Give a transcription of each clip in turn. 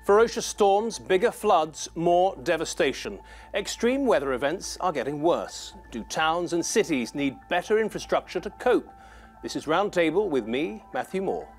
Ferocious storms, bigger floods, more devastation. Extreme weather events are getting worse. Do towns and cities need better infrastructure to cope? This is Roundtable with me, Matthew Moore.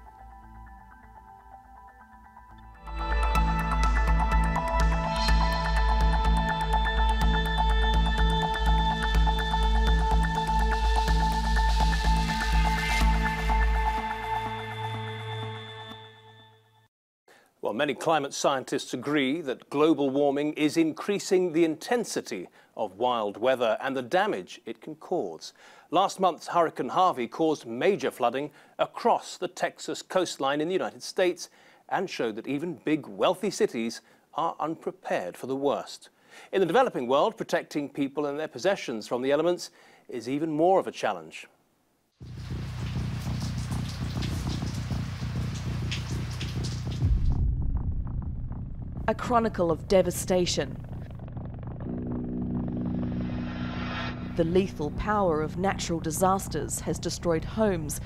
Well, many climate scientists agree that global warming is increasing the intensity of wild weather and the damage it can cause. Last month's Hurricane Harvey caused major flooding across the Texas coastline in the United States and showed that even big, wealthy cities are unprepared for the worst. In the developing world, protecting people and their possessions from the elements is even more of a challenge. A chronicle of devastation. The lethal power of natural disasters has destroyed homes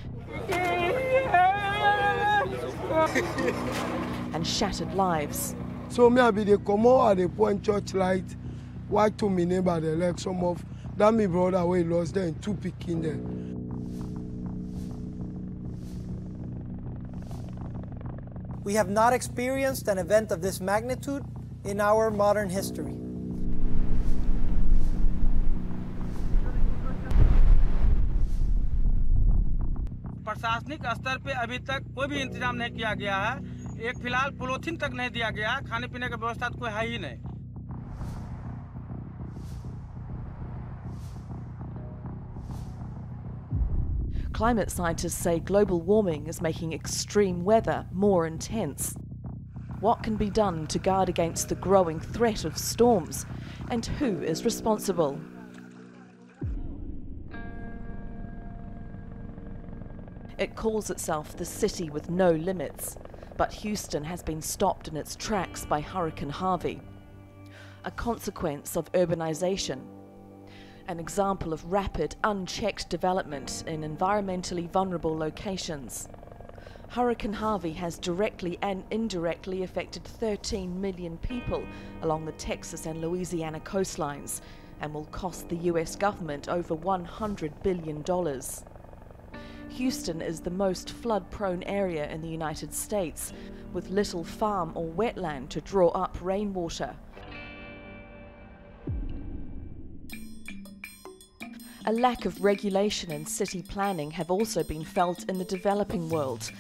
and shattered lives. So me I be the Kumar at the point church light, white to me neighbor the leg some of that me brother we lost there and two picking there. We have not experienced an event of this magnitude in our modern history. प्रशासनिक स्तर पे अभी तक कोई भी इंतजाम नहीं किया गया है। एक फिलहाल पॉलिथीन तक नहीं दिया गया, खाने पीने का व्यवस्था तो कोई है ही नहीं। Climate scientists say global warming is making extreme weather more intense. What can be done to guard against the growing threat of storms? And who is responsible? It calls itself the city with no limits, but Houston has been stopped in its tracks by Hurricane Harvey, a consequence of urbanization. An example of rapid, unchecked development in environmentally vulnerable locations. Hurricane Harvey has directly and indirectly affected 13 million people along the Texas and Louisiana coastlines and will cost the US government over $100 billion. Houston is the most flood-prone area in the United States, with little farm or wetland to draw up rainwater. A lack of regulation and city planning have also been felt in the developing world.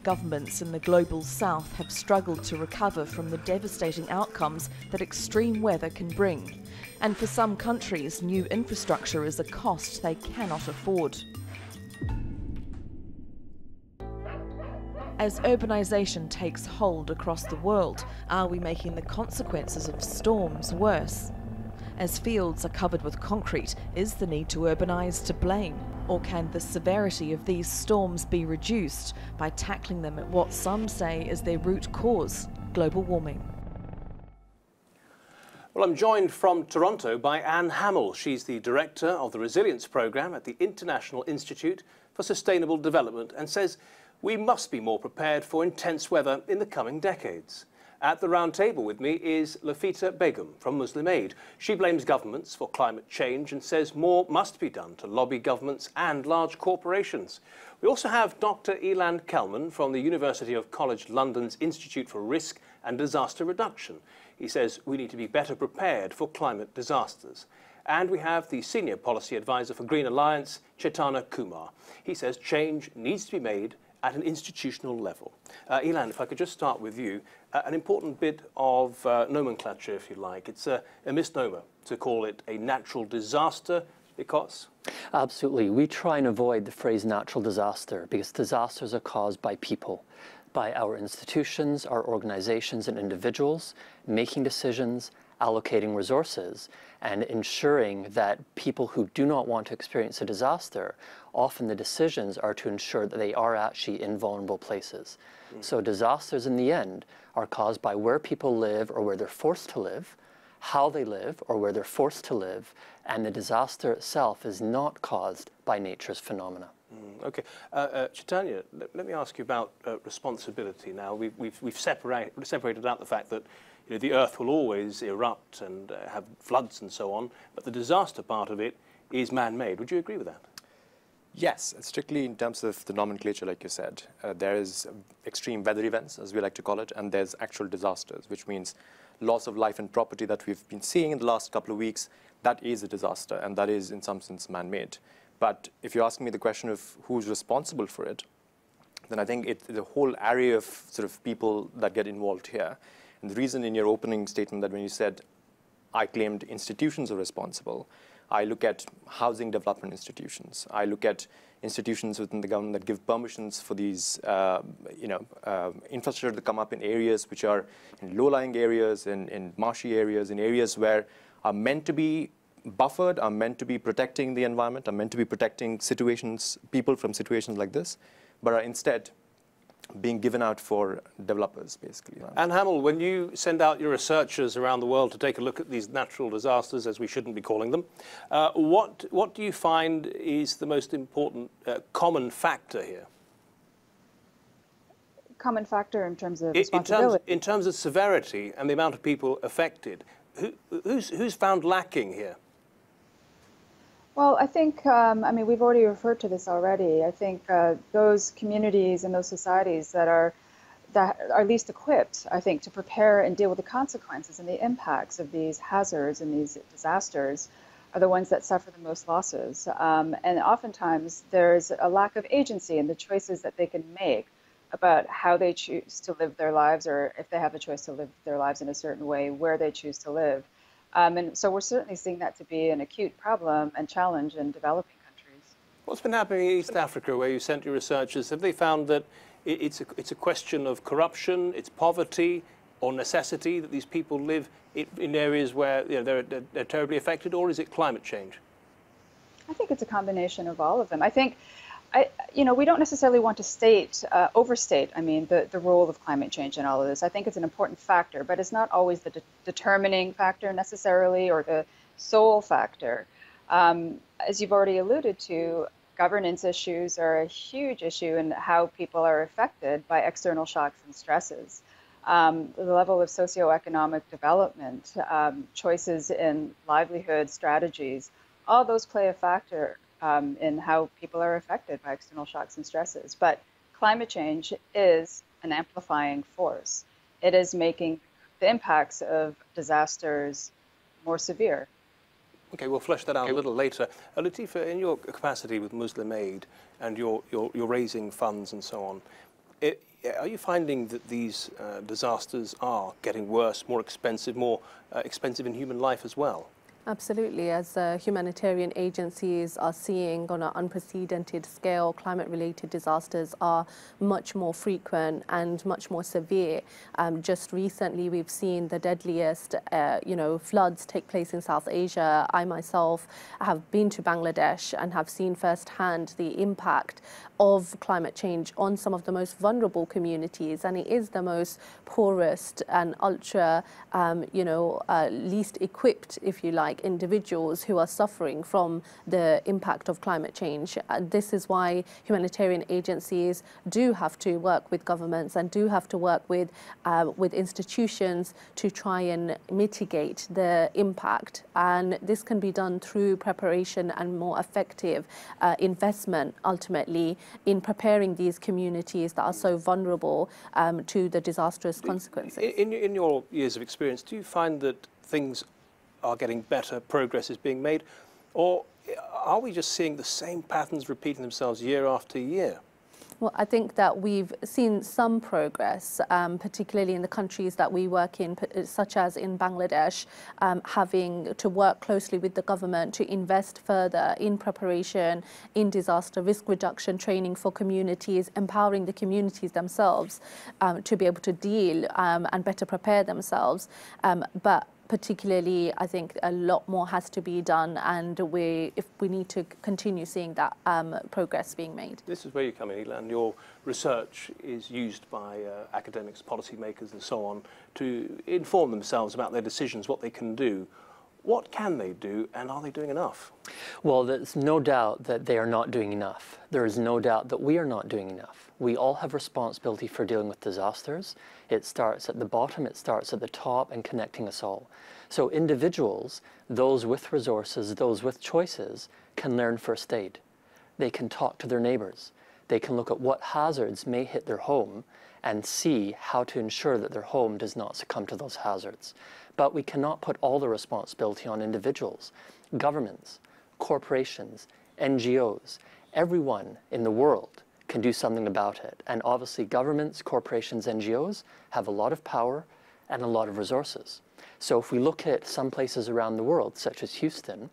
Governments in the global south have struggled to recover from the devastating outcomes that extreme weather can bring. And for some countries, new infrastructure is a cost they cannot afford. As urbanization takes hold across the world, are we making the consequences of storms worse? As fields are covered with concrete, is the need to urbanize to blame? Or can the severity of these storms be reduced by tackling them at what some say is their root cause, global warming? Well, I'm joined from Toronto by Hamel. She's the director of the Resilience Programme at the International Institute for Sustainable Development and says we must be more prepared for intense weather in the coming decades. At the round table with me is Lofita Begum from Muslim Aid. She blames governments for climate change and says more must be done to lobby governments and large corporations. We also have Dr. Ilan Kelman from the University of College London's Institute for Risk and Disaster Reduction. He says we need to be better prepared for climate disasters. And we have the Senior Policy Advisor for Green Alliance, Chaitanya Kumar. He says change needs to be made at an institutional level. Ilan, if I could just start with you, an important bit of nomenclature, if you like. It's a misnomer to call it a natural disaster because? Absolutely. We try and avoid the phrase natural disaster because disasters are caused by people, by our institutions, our organizations and individuals, making decisions, allocating resources, and ensuring that people who do not want to experience a disaster, often the decisions are to ensure that they are actually in vulnerable places. So disasters in the end are caused by where people live or where they're forced to live, how they live or where they're forced to live, and the disaster itself is not caused by nature's phenomena. Okay, Chaitanya, let me ask you about responsibility now. We've separated out the fact that the earth will always erupt and have floods and so on, but the disaster part of it is man-made. Would you agree with that? Yes, strictly in terms of the nomenclature, like you said, there is extreme weather events, as we like to call it, and there's actual disasters, which means loss of life and property that we've been seeing in the last couple of weeks. That is a disaster, and that is in some sense man-made. But if you're asking me the question of who's responsible for it, then I think it's the whole area of sort of people that get involved here. And the reason in your opening statement that when you said, I claimed institutions are responsible, I look at housing development institutions. I look at institutions within the government that give permissions for these, infrastructure to come up in areas which are in low-lying areas, in marshy areas, in areas where are meant to be buffered, are meant to be protecting the environment, are meant to be protecting people from situations like this, but are instead being given out for developers, basically. And Hamel, when you send out your researchers around the world to take a look at these natural disasters, as we shouldn't be calling them, what do you find is the most important common factor here? Common factor in terms of responsibility? In terms of severity and the amount of people affected, who's found lacking here? Well, I think, we've already referred to this already. I think those communities and those societies that are least equipped, I think, to prepare and deal with the consequences and the impacts of these hazards and these disasters are the ones that suffer the most losses. And oftentimes there's a lack of agency in the choices that they can make about how they choose to live their lives, or if they have a choice to live their lives in a certain way, where they choose to live. And so we're certainly seeing that to be an acute problem and challenge in developing countries. What's been happening in East Africa, where you sent your researchers? Have they found that it's a question of corruption, it's poverty or necessity that these people live in areas where they're terribly affected, or is it climate change? I think it's a combination of all of them. I think, we don't necessarily want to overstate, the role of climate change in all of this. I think it's an important factor, but it's not always the determining factor necessarily, or the sole factor. As you've already alluded to, governance issues are a huge issue in how people are affected by external shocks and stresses. The level of socioeconomic development, choices in livelihood strategies, all those play a factor in how people are affected by external shocks and stresses. But climate change is an amplifying force. It is making the impacts of disasters more severe. Okay, we'll flesh that out a little later. Latifa, in your capacity with Muslim Aid and you're raising funds and so on, are you finding that these disasters are getting worse, more expensive in human life as well? Absolutely. As humanitarian agencies are seeing on an unprecedented scale, climate-related disasters are much more frequent and much more severe. Just recently, we've seen the deadliest, floods take place in South Asia. I myself have been to Bangladesh and have seen firsthand the impact of climate change on some of the most vulnerable communities, and it is the most poorest and ultra, least equipped, if you like, individuals who are suffering from the impact of climate change. This is why humanitarian agencies do have to work with governments and do have to work with institutions to try and mitigate the impact. And this can be done through preparation and more effective investment, ultimately, in preparing these communities that are so vulnerable to the disastrous consequences. In your years of experience, do you find that things are getting better, progress is being made, or are we just seeing the same patterns repeating themselves year after year? Well, I think that we've seen some progress, particularly in the countries that we work in, such as in Bangladesh, having to work closely with the government to invest further in preparation, in disaster risk reduction training for communities, empowering the communities themselves to be able to deal and better prepare themselves. But particularly, I think a lot more has to be done, and we need to continue seeing that progress being made. This is where you come in, Ilan. Your research is used by academics, policymakers and so on to inform themselves about their decisions, what they can do. What can they do, and are they doing enough? Well, there's no doubt that they are not doing enough. There is no doubt that we are not doing enough. We all have responsibility for dealing with disasters. It starts at the bottom, it starts at the top, and connecting us all. So individuals, those with resources, those with choices, can learn first aid. They can talk to their neighbors. They can look at what hazards may hit their home and see how to ensure that their home does not succumb to those hazards. But we cannot put all the responsibility on individuals. Governments, corporations, NGOs, everyone in the world can do something about it. And obviously governments, corporations, NGOs have a lot of power and a lot of resources. So if we look at some places around the world, such as Houston,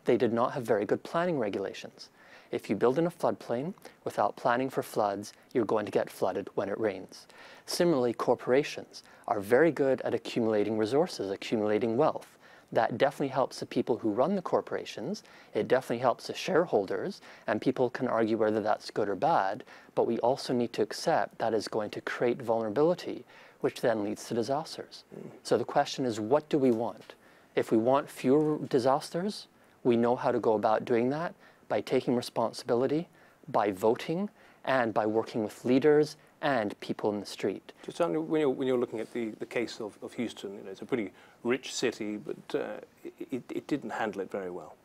they did not have very good planning regulations. If you build in a floodplain without planning for floods, you're going to get flooded when it rains. Similarly, corporations are very good at accumulating resources, accumulating wealth. That definitely helps the people who run the corporations. It definitely helps the shareholders, and people can argue whether that's good or bad, but we also need to accept that is going to create vulnerability, which then leads to disasters. So the question is, what do we want? If we want fewer disasters, we know how to go about doing that by taking responsibility, by voting, and by working with leaders and people in the street. Chaitanya, when you're looking at the case of Houston, you know, it's a pretty rich city, but it didn't handle it very well.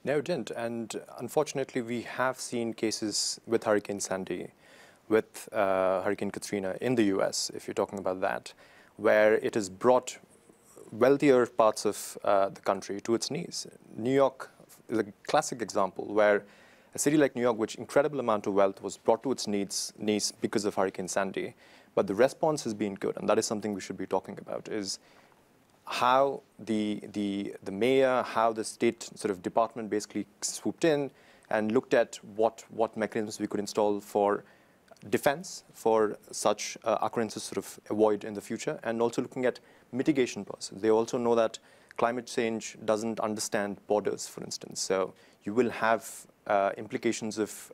No, it didn't. And unfortunately, we have seen cases with Hurricane Sandy, with Hurricane Katrina in the US, if you're talking about that, where it has brought wealthier parts of the country to its knees. New York is a classic example where a city like New York, which incredible amount of wealth was brought to its knees because of Hurricane Sandy, but the response has been good, and that is something we should be talking about, is how the mayor, how the state sort of department basically swooped in and looked at what mechanisms we could install for defense for such occurrences sort of avoid in the future, and also looking at mitigation process. They also know that climate change doesn't understand borders, for instance. So you will have implications of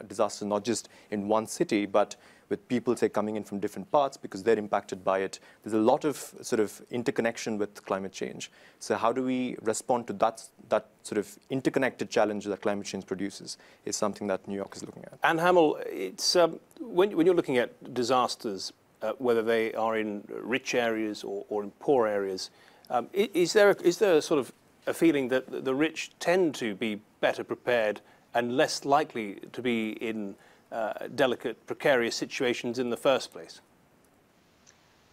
disasters not just in one city, but with people, say, coming in from different parts because they're impacted by it. There's a lot of sort of interconnection with climate change. So how do we respond to that sort of interconnected challenge that climate change produces is something that New York is looking at. And Hamel, it's, when you're looking at disasters, whether they are in rich areas or in poor areas, is there sort of a feeling that the rich tend to be better prepared and less likely to be in delicate, precarious situations in the first place?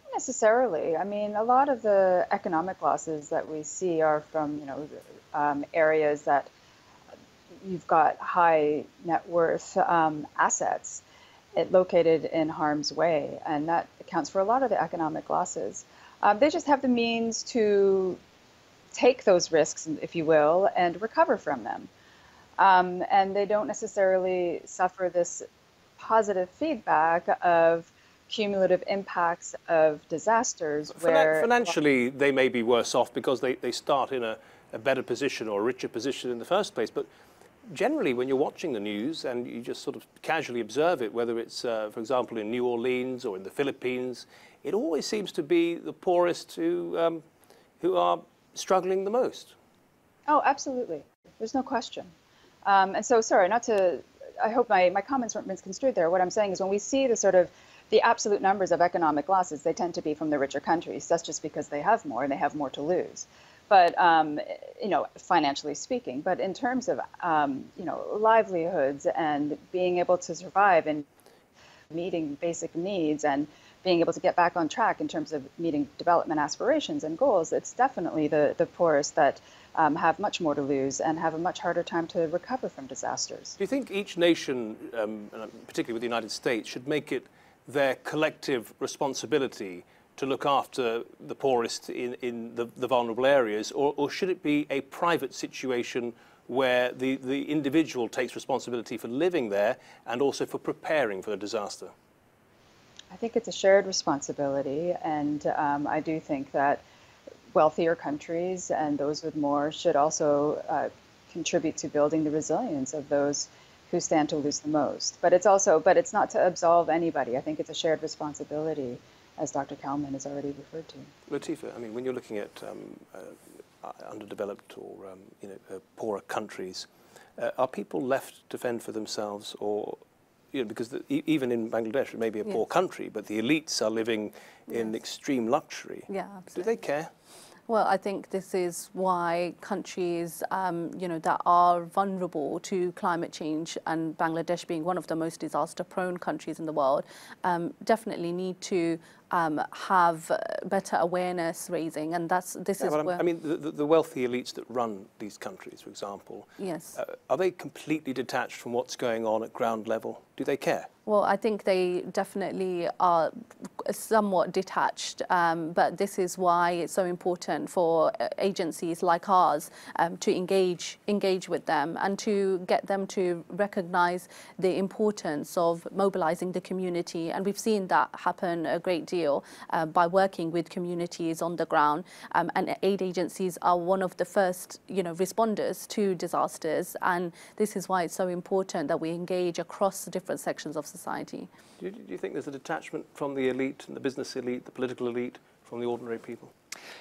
Not necessarily. I mean, a lot of the economic losses that we see are from, areas that you've got high net worth assets located in harm's way, and that accounts for a lot of the economic losses. They just have the means to take those risks, if you will, and recover from them. And they don't necessarily suffer this positive feedback of cumulative impacts of disasters. Where financially, they may be worse off because they start in a better position or a richer position in the first place. But generally, when you're watching the news and you just sort of casually observe it, whether it's, for example, in New Orleans or in the Philippines, it always seems to be the poorest who are struggling the most. Oh, absolutely. There's no question. And so, sorry, I hope my comments weren't misconstrued there. What I'm saying is when we see the absolute numbers of economic losses, they tend to be from the richer countries. That's just because they have more and they have more to lose. But, financially speaking, but in terms of, livelihoods and being able to survive and meeting basic needs and being able to get back on track in terms of meeting development aspirations and goals, it's definitely the poorest that have much more to lose and have a much harder time to recover from disasters. Do you think each nation, particularly with the United States, should make it their collective responsibility to look after the poorest in the vulnerable areas, or should it be a private situation where the individual takes responsibility for living there and also for preparing for the disaster? I think it's a shared responsibility, and I do think that wealthier countries and those with more should also contribute to building the resilience of those who stand to lose the most. But it's not to absolve anybody. I think it's a shared responsibility, as Dr. Kelman has already referred to. Lofita, I mean, when you're looking at underdeveloped or poorer countries, are people left to fend for themselves, or because even in Bangladesh it may be a poor country, but the elites are living in extreme luxury. Yeah, absolutely. Do they care? Well, I think this is why countries, that are vulnerable to climate change, and Bangladesh being one of the most disaster-prone countries in the world, definitely need to have better awareness raising, and this is where... I mean, the wealthy elites that run these countries, for example, yes, are they completely detached from what's going on at ground level? Do they care? Well, I think they definitely are somewhat detached, but this is why it's so important for agencies like ours to engage with them and to get them to recognize the importance of mobilizing the community. And we've seen that happen a great deal by working with communities on the ground. And aid agencies are one of the first, responders to disasters. And this is why it's so important that we engage across the different sections of society. Do you think there's a detachment from the elite and the business elite, the political elite, from the ordinary people?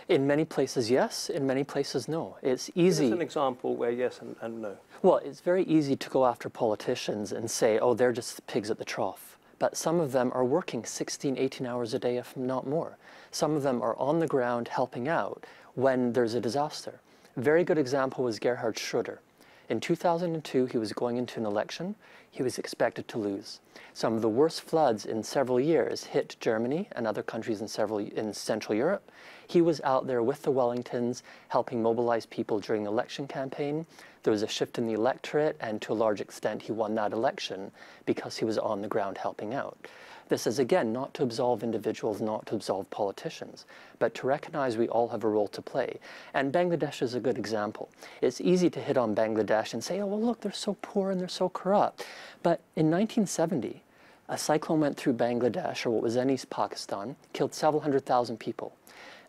In many places, yes. In many places, no. It's easy. Give us an example where yes and no. Well, it's very easy to go after politicians and say, oh, they're just the pigs at the trough. But some of them are working 16, 18 hours a day, if not more. Some of them are on the ground helping out when there's a disaster. A very good example was Gerhard Schröder. In 2002, he was going into an election. He was expected to lose. Some of the worst floods in several years hit Germany and other countries in Central Europe. He was out there with the Wellingtons, helping mobilize people during the election campaign. There was a shift in the electorate, and to a large extent, he won that election because he was on the ground helping out. This is, again, not to absolve individuals, not to absolve politicians, but to recognize we all have a role to play. And Bangladesh is a good example. It's easy to hit on Bangladesh and say, oh, well, look, they're so poor and they're so corrupt. But in 1970, a cyclone went through Bangladesh, or what was then East Pakistan, killed several 100,000 people.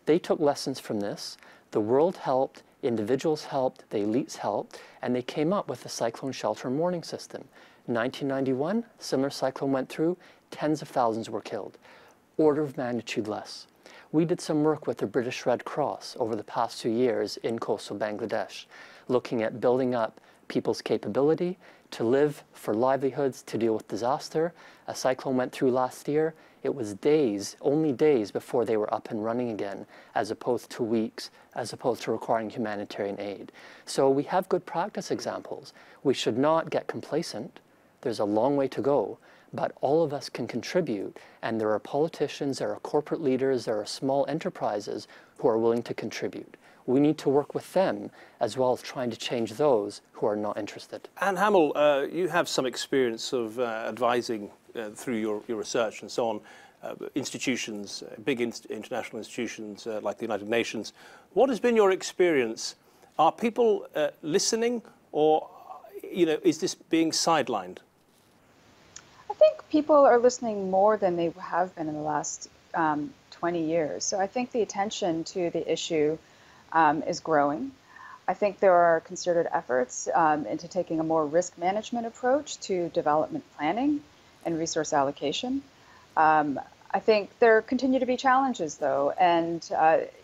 They took lessons from this. The world helped, individuals helped, the elites helped, and they came up with the cyclone shelter and warning system. In 1991, similar cyclone went through, tens of thousands were killed, order of magnitude less. We did some work with the British Red Cross over the past 2 years in coastal Bangladesh, looking at building up people's capability to live for livelihoods, to deal with disaster. A cyclone went through last year. It was days, only days before they were up and running again, as opposed to weeks, as opposed to requiring humanitarian aid. So we have good practice examples. We should not get complacent. There's a long way to go. But all of us can contribute, and there are politicians, there are corporate leaders, there are small enterprises who are willing to contribute. We need to work with them as well as trying to change those who are not interested. And Hamel, you have some experience of advising through your research and so on, institutions, big international institutions like the United Nations. What has been your experience? Are people listening, or is this being sidelined? I think people are listening more than they have been in the last 20 years. So I think the attention to the issue is growing. I think there are concerted efforts into taking a more risk management approach to development planning and resource allocation. I think there continue to be challenges, though, and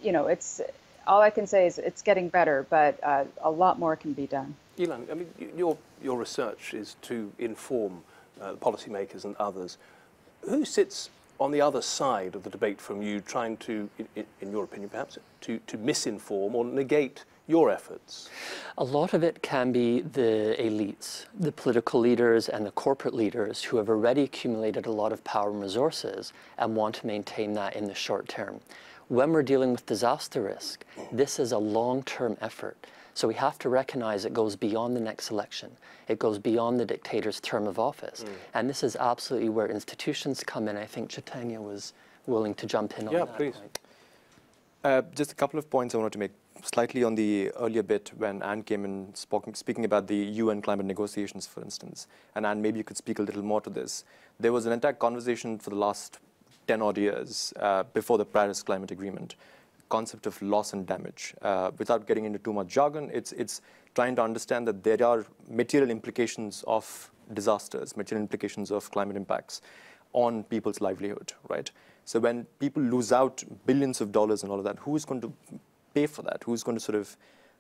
it's all I can say is it's getting better, but a lot more can be done. Ilan, I mean, your research is to inform policymakers and others. Who sits on the other side of the debate from you, trying to, in your opinion perhaps, to misinform or negate your efforts? A lot of it can be the elites, the political leaders and the corporate leaders who have already accumulated a lot of power and resources and want to maintain that in the short term. When we're dealing with disaster risk, this is a long-term effort. So we have to recognize it goes beyond the next election. It goes beyond the dictator's term of office. And this is absolutely where institutions come in. I think Chaitanya was willing to jump in on that. Yeah, please. Just a couple of points I wanted to make. Slightly on the earlier bit when Anne came in speaking about the UN climate negotiations, for instance. And Anne, maybe you could speak a little more to this. There was an entire conversation for the last 10 odd years before the Paris Climate Agreement, concept of loss and damage. Without getting into too much jargon, it's trying to understand that there are material implications of disasters, material implications of climate impacts on people's livelihood, right? So when people lose out billions of dollars and all of that, who's going to pay for that? Who's going to sort of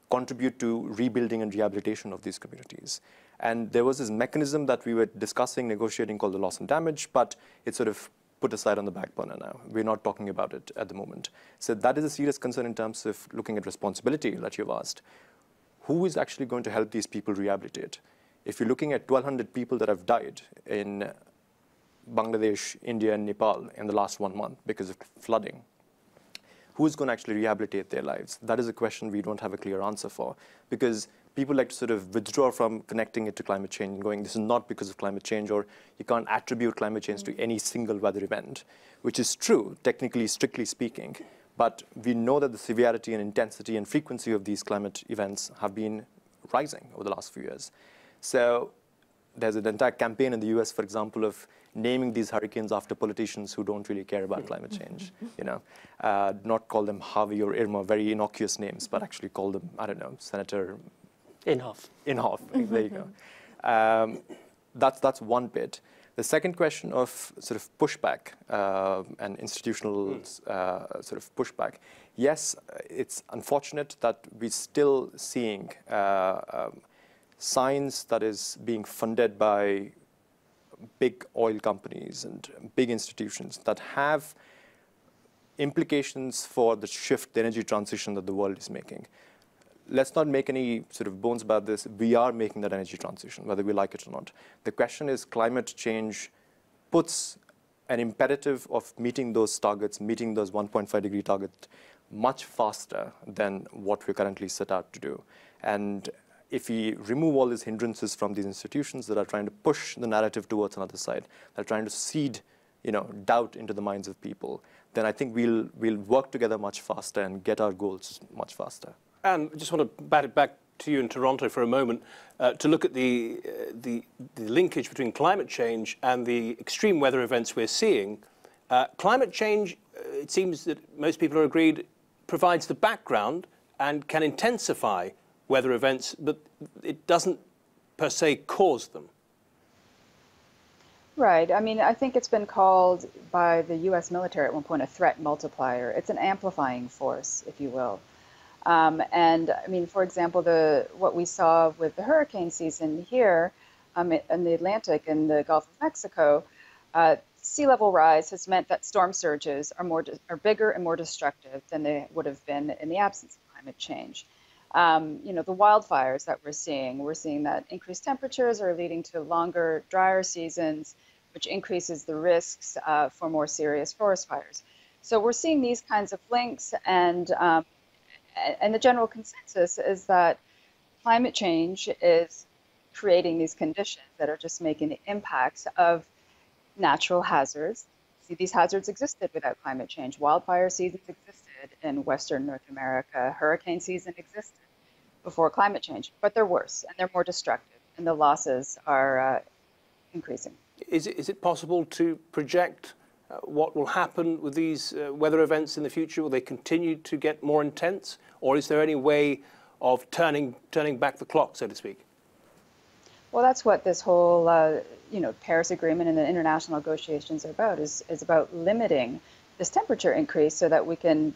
contribute to rebuilding and rehabilitation of these communities? And there was this mechanism that we were discussing, negotiating, called the loss and damage, but it's sort of put aside on the back burner now. We're not talking about it at the moment. So that is a serious concern in terms of looking at responsibility that you've asked. Who is actually going to help these people rehabilitate? If you're looking at 1,200 people that have died in Bangladesh, India, and Nepal in the last 1 month because of flooding, who's going to actually rehabilitate their lives? That is a question we don't have a clear answer for, because people like to sort of withdraw from connecting it to climate change and going, this is not because of climate change, or you can't attribute climate change to any single weather event, which is true, technically, strictly speaking. But we know that the severity and intensity and frequency of these climate events have been rising over the last few years. So there's an entire campaign in the US, for example, of naming these hurricanes after politicians who don't really care about climate change. You know, not call them Harvey or Irma, very innocuous names, but actually call them, I don't know, Senator Inhofe. There you go. That's one bit. The second question of sort of pushback and institutional sort of pushback. Yes, it's unfortunate that we're still seeing science that is being funded by big oil companies and big institutions that have implications for the shift, the energy transition that the world is making. Let's not make any sort of bones about this. We are making that energy transition, whether we like it or not. The question is, climate change puts an imperative of meeting those targets, meeting those 1.5 degree target much faster than what we're currently set out to do. And if we remove all these hindrances from these institutions that are trying to push the narrative towards another side, that are trying to seed, doubt into the minds of people, then I think we'll work together much faster and get our goals much faster. And I just want to bat it back to you in Toronto for a moment to look at the linkage between climate change and the extreme weather events we're seeing. Climate change, it seems that most people are agreed, provides the background and can intensify weather events, but it doesn't per se cause them. Right. I mean, I think it's been called by the US military at one point a threat multiplier. It's an amplifying force, if you will. And I mean, for example, what we saw with the hurricane season here in the Atlantic and the Gulf of Mexico, sea level rise has meant that storm surges are bigger and more destructive than they would have been in the absence of climate change. The wildfires that we're seeing that increased temperatures are leading to longer, drier seasons, which increases the risks for more serious forest fires. So we're seeing these kinds of links, and the general consensus is that climate change is creating these conditions that are just making the impacts of natural hazards. See, these hazards existed without climate change. Wildfire seasons existed in Western North America. Hurricane season existed before climate change, but they're worse and they're more destructive, and the losses are increasing. Is it possible to project what will happen with these weather events in the future? Will they continue to get more intense, or is there any way of turning back the clock, so to speak? Well, that's what this whole Paris Agreement and the international negotiations are about, is about limiting this temperature increase so that we can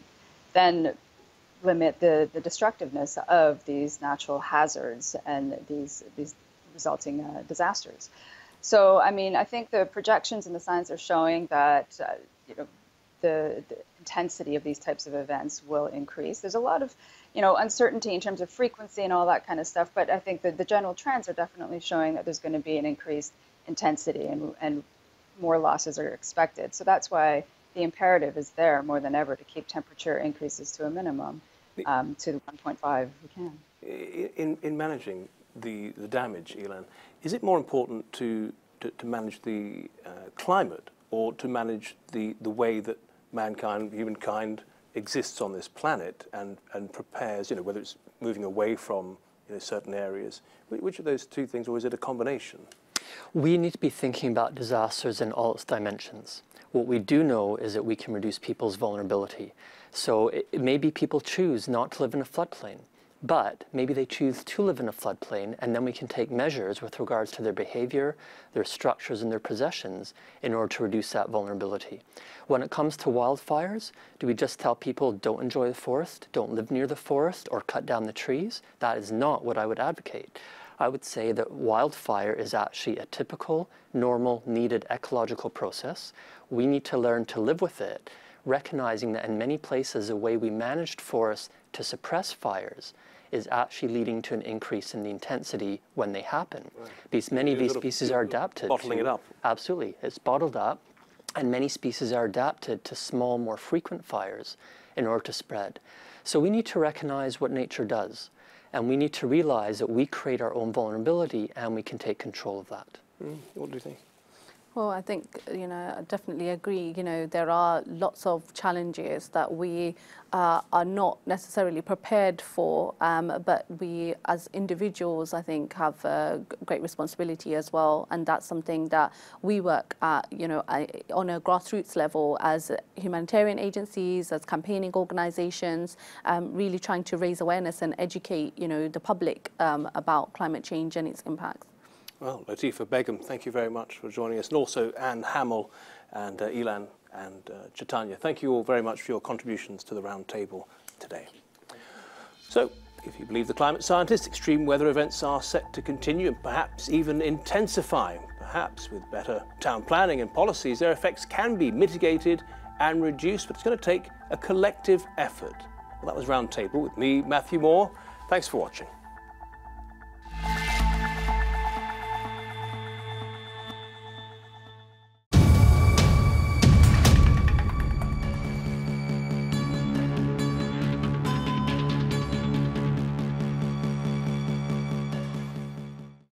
then limit the destructiveness of these natural hazards and these resulting disasters. So, I mean, I think the projections and the science are showing that the intensity of these types of events will increase. There's a lot of uncertainty in terms of frequency and all that kind of stuff, but I think that the general trends are definitely showing that there's going to be an increased intensity and more losses are expected. So that's why the imperative is there more than ever to keep temperature increases to a minimum, to the 1.5 if we can. In managing the damage, Ilan, is it more important to manage the climate or to manage the way that humankind exists on this planet and prepares, whether it's moving away from certain areas? Which of those two things, or is it a combination? We need to be thinking about disasters in all its dimensions. What we do know is that we can reduce people's vulnerability. So maybe people choose not to live in a floodplain. but maybe they choose to live in a floodplain, and then we can take measures with regards to their behavior, their structures, and their possessions in order to reduce that vulnerability. When it comes to wildfires, do we just tell people don't enjoy the forest, don't live near the forest, or cut down the trees? That is not what I would advocate. I would say that wildfire is actually a typical, normal, needed ecological process. We need to learn to live with it, recognizing that in many places the way we managed forests to suppress fires is actually leading to an increase in the intensity when they happen. Right. Because many of these species are adapted bottling it up. Absolutely, it's bottled up, and many species are adapted to small, more frequent fires in order to spread. So we need to recognize what nature does, and we need to realize that we create our own vulnerability and we can take control of that. What do you think? Well, I think, I definitely agree. There are lots of challenges that we are not necessarily prepared for, but we as individuals, I think, have a great responsibility as well. And that's something that we work at, on a grassroots level as humanitarian agencies, as campaigning organizations, really trying to raise awareness and educate, the public about climate change and its impacts. Well, Lofita, Begum, thank you very much for joining us, and also Hamel and Ilan and Chaitanya. Thank you all very much for your contributions to the Roundtable today. So, if you believe the climate scientists, extreme weather events are set to continue and perhaps even intensify. Perhaps with better town planning and policies, their effects can be mitigated and reduced, but it's going to take a collective effort. Well, that was Roundtable with me, Matthew Moore. Thanks for watching.